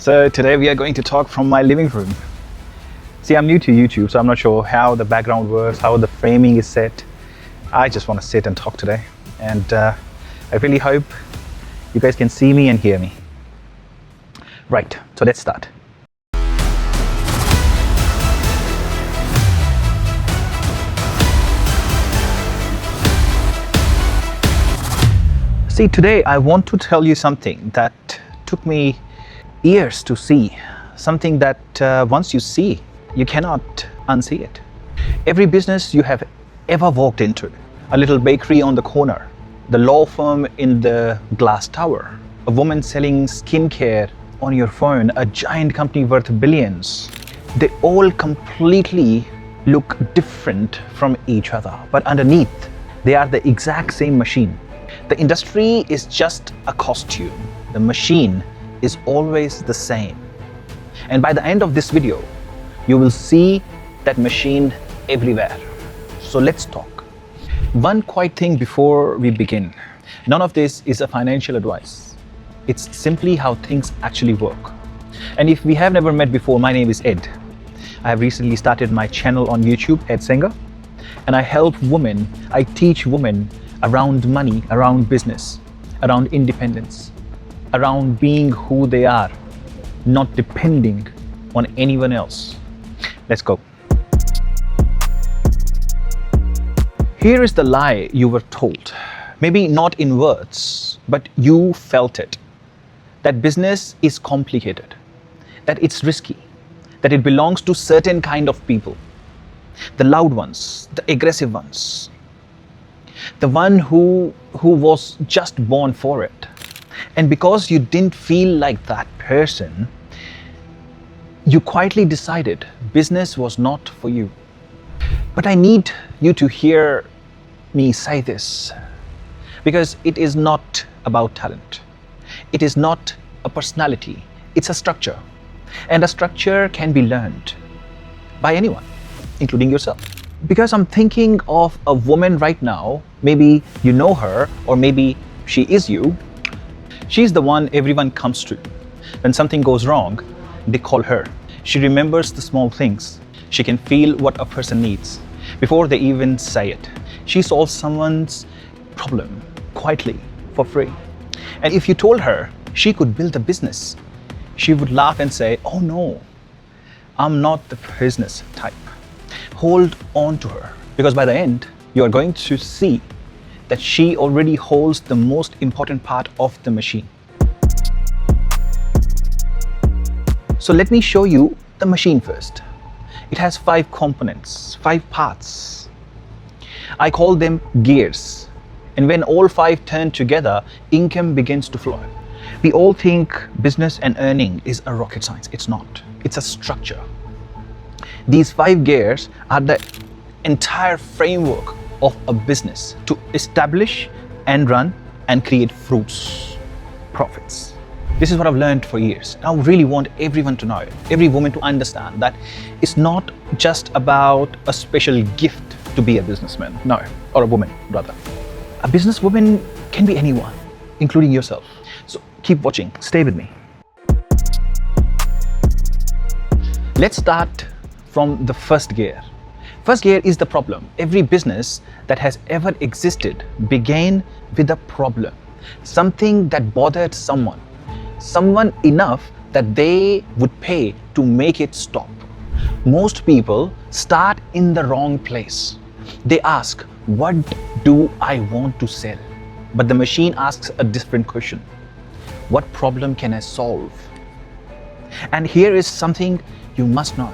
So today we are going to talk from my living room. See, I'm new to YouTube, so I'm not sure how the background works, how the framing is set. I just want to sit and talk today, and I really hope you guys can see me and hear me. Right, so let's start. See, today I want to tell you something that took me years to see, something that once you see, you cannot unsee it. Every business you have ever walked into, a little bakery on the corner, the law firm in the glass tower, a woman selling skincare on your phone, a giant company worth billions, they all completely look different from each other, but underneath, they are the exact same machine. The industry is just a costume. The machine is always the same. And by the end of this video, you will see that machine everywhere. So let's talk. One quiet thing before we begin. None of this is a financial advice. It's simply how things actually work. And if we have never met before, my name is Ed. I have recently started my channel on YouTube, 𝐤𝐮𝐬𝐴, and I help women, I teach women around money, around business, around independence, around being who they are, not depending on anyone else. Let's go. Here is the lie you were told. Maybe not in words, but you felt it. That business is complicated, that it's risky, that it belongs to certain kind of people. The loud ones, the aggressive ones, the one who was just born for it. And because you didn't feel like that person, you quietly decided business was not for you. But I need you to hear me say this, because it is not about talent. It is not a personality. It's a structure. And a structure can be learned by anyone, including yourself. Because I'm thinking of a woman right now, maybe you know her, or maybe she is you. She's the one everyone comes to. When something goes wrong, they call her. She remembers the small things. She can feel what a person needs before they even say it. She solves someone's problem quietly, for free. And if you told her she could build a business, she would laugh and say, "Oh no, I'm not the business type." Hold on to her, because by the end, you are going to see that she already holds the most important part of the machine. So let me show you the machine first. It has 5 components, 5 parts. I call them gears. And when all 5 turn together, income begins to flow. We all think business and earning is a rocket science. It's not. It's a structure. These 5 gears are the entire framework of a business to establish and run and create fruits, profits. This is what I've learned for years. I really want everyone to know, every woman to understand that it's not just about a special gift to be a businessman, no, or a woman rather. A businesswoman can be anyone, including yourself. So keep watching, stay with me. Let's start from the first gear. First gear is the problem. Every business that has ever existed began with a problem. Something that bothered someone enough that they would pay to make it stop. Most people start in the wrong place. They ask, what do I want to sell? But the machine asks a different question. What problem can I solve? And here is something you must know.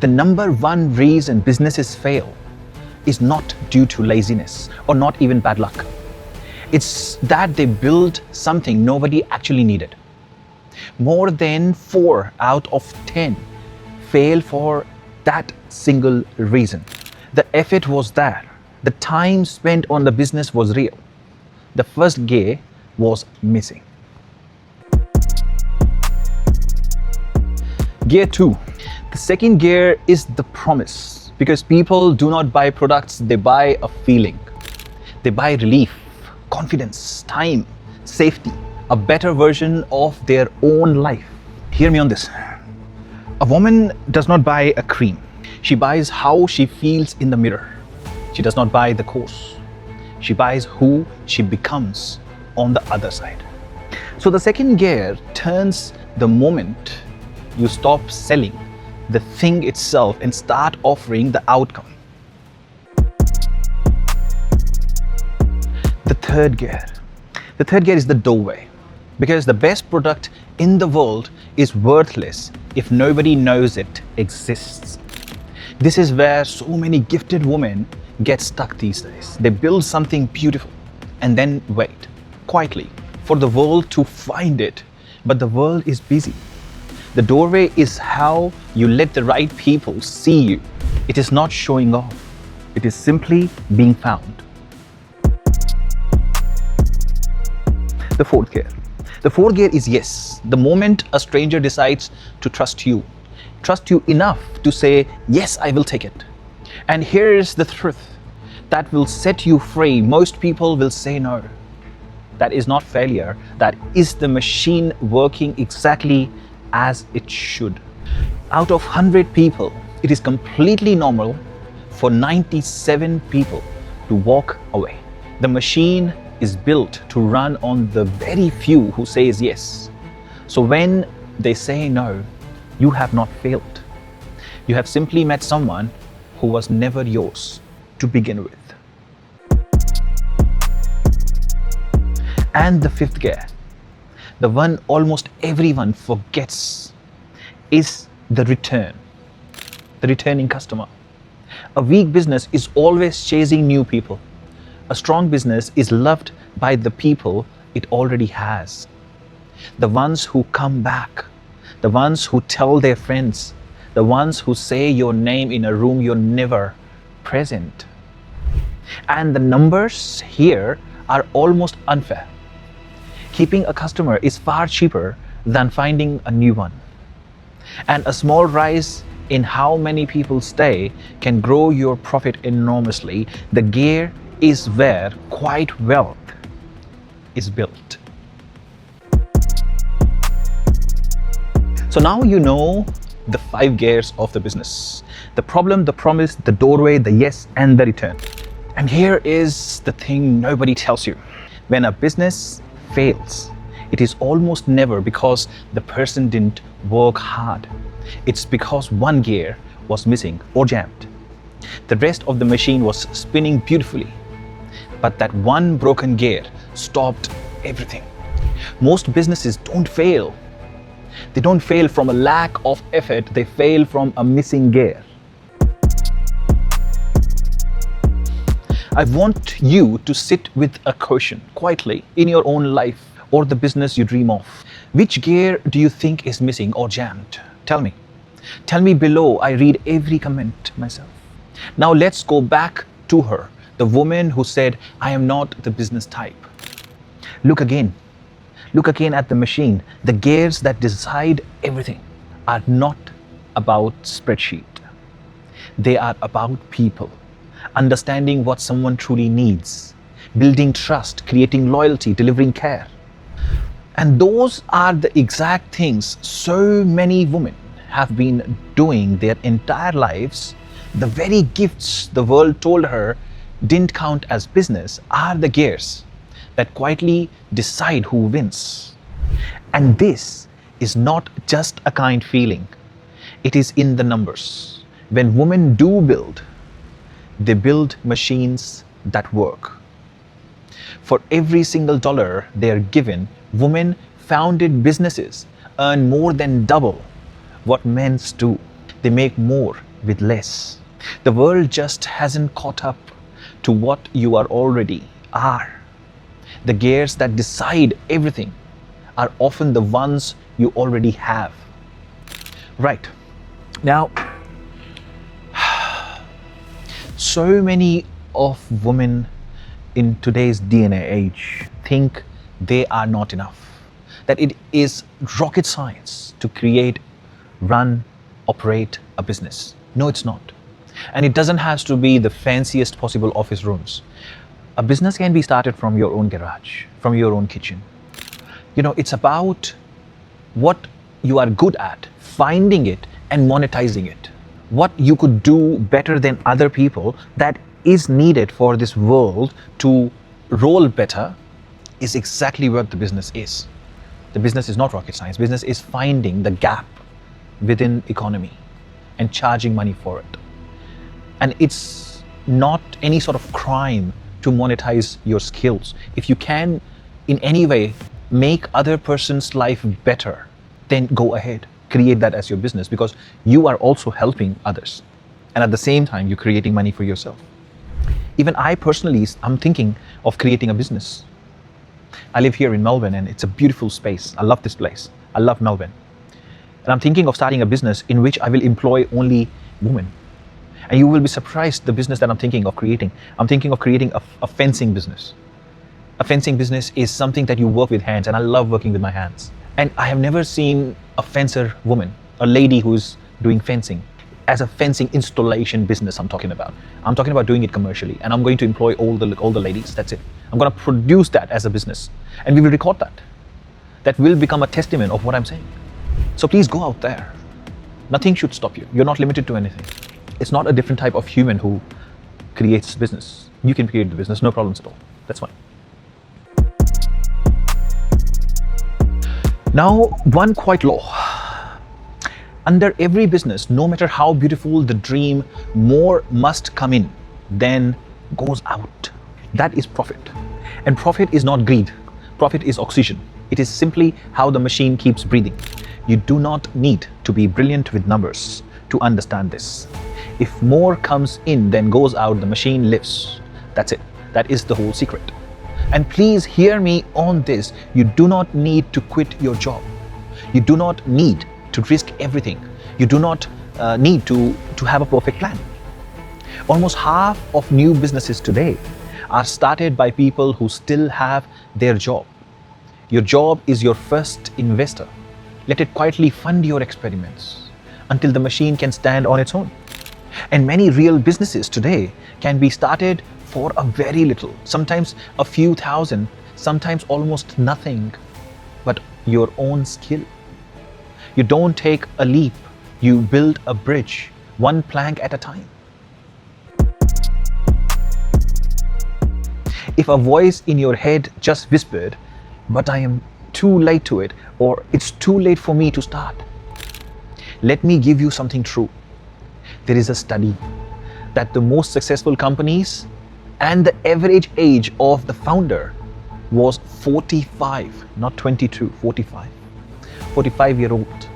The number 1 reason businesses fail is not due to laziness or not even bad luck. It's that they built something nobody actually needed. More than 4 out of 10 fail for that single reason. The effort was there. The time spent on the business was real. The first gear was missing. Gear 2. The second gear is the promise, because people do not buy products, they buy a feeling. They buy relief, confidence, time, safety, a better version of their own life. Hear me on this. A woman does not buy a cream. She buys how she feels in the mirror. She does not buy the course. She buys who she becomes on the other side. So the second gear turns the moment you stop selling the thing itself and start offering the outcome. The third gear. The third gear is the doorway, because the best product in the world is worthless if nobody knows it exists. This is where so many gifted women get stuck these days. They build something beautiful and then wait quietly for the world to find it, but the world is busy. The doorway is how you let the right people see you. It is not showing off. It is simply being found. The fourth gear. The fourth gear is yes. The moment a stranger decides to trust you enough to say, yes, I will take it. And here is the truth that will set you free. Most people will say no. That is not failure. That is the machine working exactly as it should. Out of 100 people, it is completely normal for 97 people to walk away. The machine is built to run on the very few who says yes. So when they say no, you have not failed. You have simply met someone who was never yours to begin with. And the fifth gear, the one almost everyone forgets, is the returning customer. A weak business is always chasing new people. A strong business is loved by the people it already has. The ones who come back, the ones who tell their friends, the ones who say your name in a room you're never present. And the numbers here are almost unfair. Keeping a customer is far cheaper than finding a new one. And a small rise in how many people stay can grow your profit enormously. The gear is where quiet wealth is built. So now you know the 5 gears of the business: the problem, the promise, the doorway, the yes, and the return. And here is the thing nobody tells you. When a business fails, it is almost never because the person didn't work hard. It's because one gear was missing or jammed. The rest of the machine was spinning beautifully, but that one broken gear stopped everything. Most businesses don't fail. They don't fail from a lack of effort, they fail from a missing gear. I want you to sit with a question quietly in your own life or the business you dream of. Which gear do you think is missing or jammed? Tell me. Tell me below. I read every comment myself. Now let's go back to her, the woman who said, I am not the business type. Look again. Look again at the machine. The gears that decide everything are not about spreadsheet. They are about people. Understanding what someone truly needs, building trust, creating loyalty, delivering care. And those are the exact things so many women have been doing their entire lives. The very gifts the world told her didn't count as business are the gears that quietly decide who wins. And this is not just a kind feeling. It is in the numbers. When women do build, they build machines that work. For every single dollar they are given, women-founded businesses earn more than double what men do. They make more with less. The world just hasn't caught up to what you are already are. The gears that decide everything are often the ones you already have. Right. Now, so many of women in today's DNA age think they are not enough, that it is rocket science to create, run, operate a business. No, it's not. And it doesn't have to be the fanciest possible office rooms. A business can be started from your own garage, from your own kitchen. You know, it's about what you are good at finding it and monetizing it. What you could do better than other people that is needed for this world to roll better is exactly what the business is. The business is not rocket science. Business is finding the gap within economy and charging money for it. And it's not any sort of crime to monetize your skills. If you can in any way make other person's life better, then go ahead, create that as your business, because you are also helping others. And at the same time, you're creating money for yourself. Even I personally, I'm thinking of creating a business. I live here in Melbourne and it's a beautiful space. I love this place. I love Melbourne. And I'm thinking of starting a business in which I will employ only women. And you will be surprised the business that I'm thinking of creating. I'm thinking of creating a fencing business. A fencing business is something that you work with hands, and I love working with my hands. And I have never seen a fencer woman, a lady who's doing fencing. As a fencing installation business I'm talking about. I'm talking about doing it commercially, and I'm going to employ all the ladies, that's it. I'm going to produce that as a business, and we will record that. That will become a testament of what I'm saying. So please go out there. Nothing should stop you. You're not limited to anything. It's not a different type of human who creates business. You can create the business, no problems at all. That's fine. Now, one quiet law. Under every business, no matter how beautiful the dream, more must come in than goes out. That is profit. And profit is not greed. Profit is oxygen. It is simply how the machine keeps breathing. You do not need to be brilliant with numbers to understand this. If more comes in than goes out, the machine lives. That's it. That is the whole secret. And please hear me on this. You do not need to quit your job. You do not need to risk everything. You do not need to have a perfect plan. Almost half of new businesses today are started by people who still have their job. Your job is your first investor. Let it quietly fund your experiments until the machine can stand on its own. And many real businesses today can be started for a very little, sometimes a few thousand, sometimes almost nothing, but your own skill. You don't take a leap, you build a bridge, one plank at a time. If a voice in your head just whispered, but I am too late to it, or it's too late for me to start, let me give you something true. There is a study that the most successful companies and the average age of the founder was 45, not 22, 45. 45-year-old.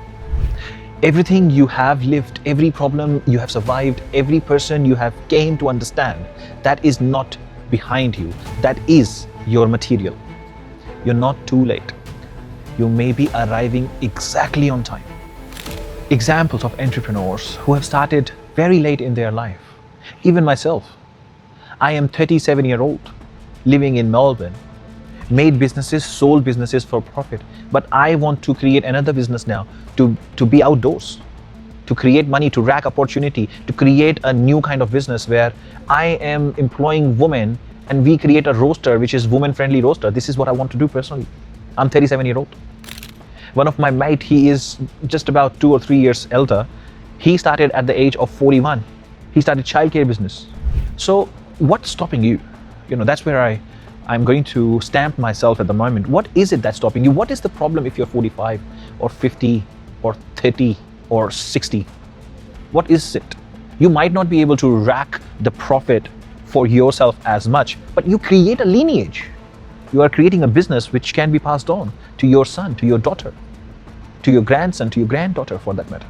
Everything you have lived, every problem you have survived, every person you have came to understand, that is not behind you. That is your material. You're not too late. You may be arriving exactly on time. Examples of entrepreneurs who have started very late in their life. Even myself. I am 37-year-old, living in Melbourne, made businesses, sold businesses for profit, but I want to create another business now to be outdoors, to create money, to rack opportunity, to create a new kind of business where I am employing women and we create a roaster which is woman-friendly roaster. This is what I want to do personally. I'm 37-year-old. One of my mate, he is just about 2 or 3 years elder. He started at the age of 41. He started childcare business. So what's stopping you? You know, that's where I'm going to stamp myself at the moment. What is it that's stopping you? What is the problem if you're 45 or 50 or 30 or 60? What is it? You might not be able to rack the profit for yourself as much, but you create a lineage. You are creating a business which can be passed on to your son, to your daughter, to your grandson, to your granddaughter for that matter.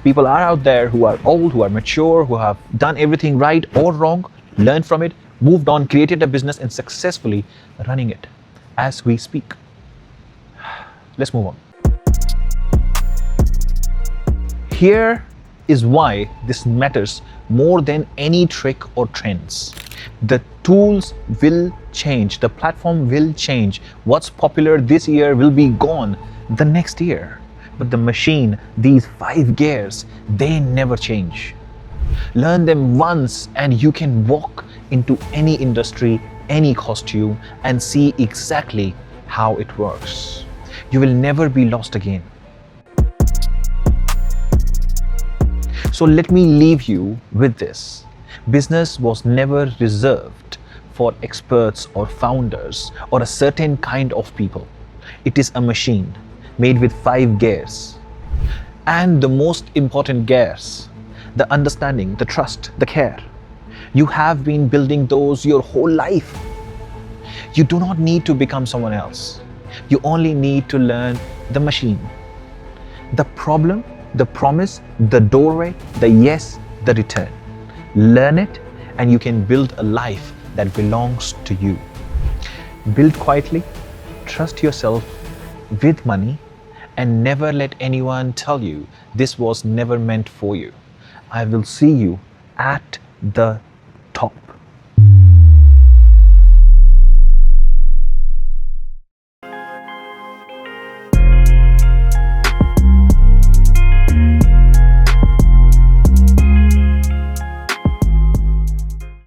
People are out there who are old, who are mature, who have done everything right or wrong, learned from it, moved on, created a business and successfully running it as we speak. Let's move on. Here is why this matters more than any trick or trends. The tools will change, the platform will change. What's popular this year will be gone the next year. But the machine, these 5 gears, they never change. Learn them once and you can walk into any industry, any costume and see exactly how it works. You will never be lost again. So let me leave you with this. Business was never reserved for experts or founders or a certain kind of people. It is a machine made with 5 gears. And the most important gears, the understanding, the trust, the care. You have been building those your whole life. You do not need to become someone else. You only need to learn the machine. The problem, the promise, the doorway, the yes, the return. Learn it and you can build a life that belongs to you. Build quietly, trust yourself with money, and never let anyone tell you this was never meant for you. I will see you at the top.